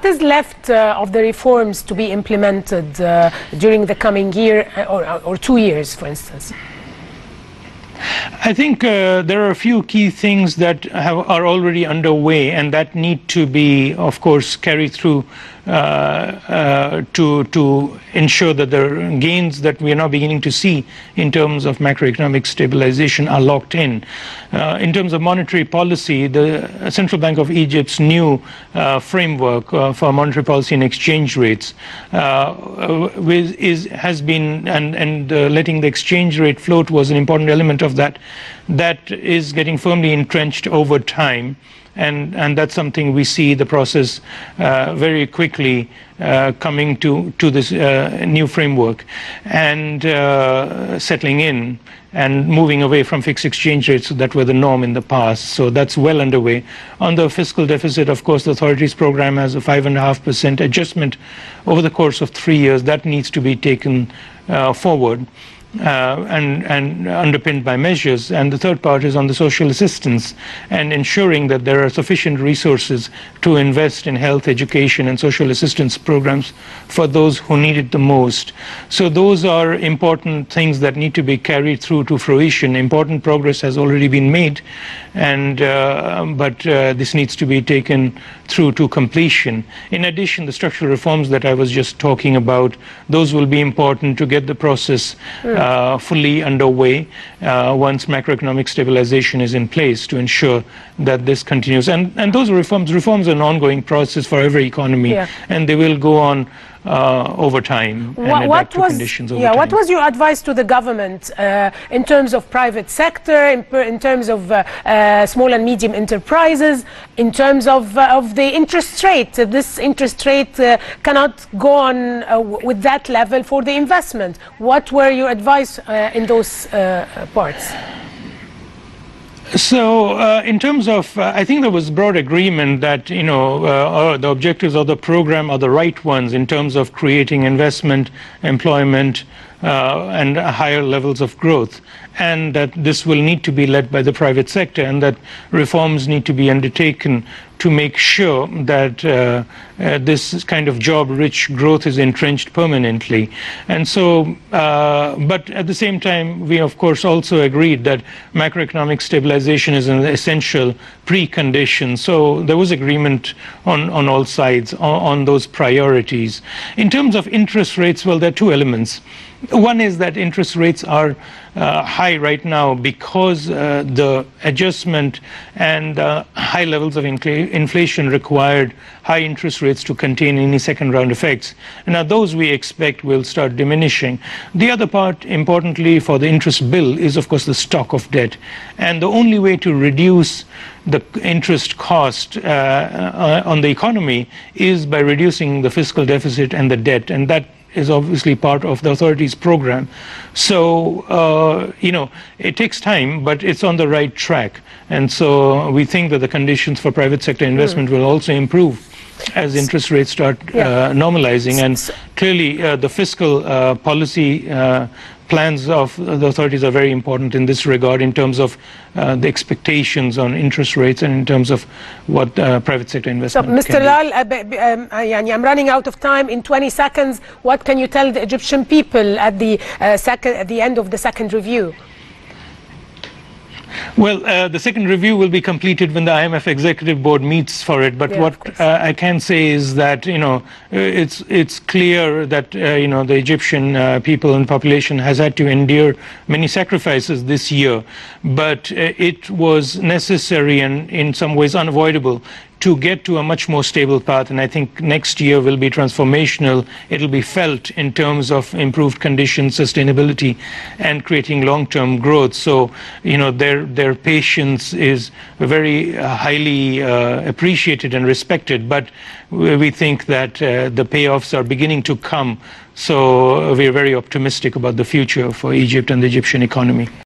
What is left of the reforms to be implemented during the coming year or 2 years, for instance? I think there are a few key things that are already underway and that need to be, of course, carried through to ensure that the gains that we are now beginning to see in terms of macroeconomic stabilization are locked in. In terms of monetary policy, the Central Bank of Egypt's new framework for monetary policy and exchange rates has been, and letting the exchange rate float was an important element of that. That is getting firmly entrenched over time. And that's something we see the process very quickly coming to this new framework and settling in and moving away from fixed exchange rates that were the norm in the past. So that's well underway. On the fiscal deficit, of course, the authorities program has a 5.5% adjustment over the course of 3 years. That needs to be taken forward. And underpinned by measures. And the third part is on the social assistance and ensuring that there are sufficient resources to invest in health, education and social assistance programs for those who need it the most. So those are important things that need to be carried through to fruition. Important progress has already been made, and but this needs to be taken through to completion. In addition, the structural reforms that I was just talking about, those will be important to get the process fully underway once macroeconomic stabilization is in place to ensure that this continues. And those reforms are an ongoing process for every economy, and they will go on over time and adapt to conditions over time. What was your advice to the government in terms of private sector, in terms of small and medium enterprises, in terms of the interest rate? This interest rate cannot go on with that level for the investment. What were your advice in those parts? So in terms of, I think there was broad agreement that, you know, the objectives of the program are the right ones in terms of creating investment, employment, and higher levels of growth, and that this will need to be led by the private sector, and that reforms need to be undertaken to make sure that this kind of job-rich growth is entrenched permanently. And so, but at the same time, we of course also agreed that macroeconomic stabilization is an essential precondition. So there was agreement on all sides on those priorities. In terms of interest rates, well, there are two elements. One is that interest rates are high right now because the adjustment and high levels of inflation required high interest rates to contain any second round effects. Now those we expect will start diminishing. The other part, importantly for the interest bill, is of course the stock of debt. And the only way to reduce the interest cost on the economy is by reducing the fiscal deficit and the debt, and that is obviously part of the authorities' program. So, you know, it takes time, but it's on the right track. And so we think that the conditions for private sector investment will also improve as interest rates start normalizing. And clearly, the fiscal policy plans of the authorities are very important in this regard in terms of the expectations on interest rates and in terms of what private sector investment can do. So, Mr. Lal, I'm running out of time. In 20 seconds, what can you tell the Egyptian people at the end of the second review? Well, the second review will be completed when the IMF Executive Board meets for it. But what I can say is that, you know, it's clear that, you know, the Egyptian people and population has had to endure many sacrifices this year. But it was necessary and in some ways unavoidable to get to a much more stable path, and I think next year will be transformational. It'll be felt in terms of improved conditions, sustainability, and creating long-term growth. So, you know, their patience is very highly appreciated and respected, but we think that the payoffs are beginning to come. So we're very optimistic about the future for Egypt and the Egyptian economy.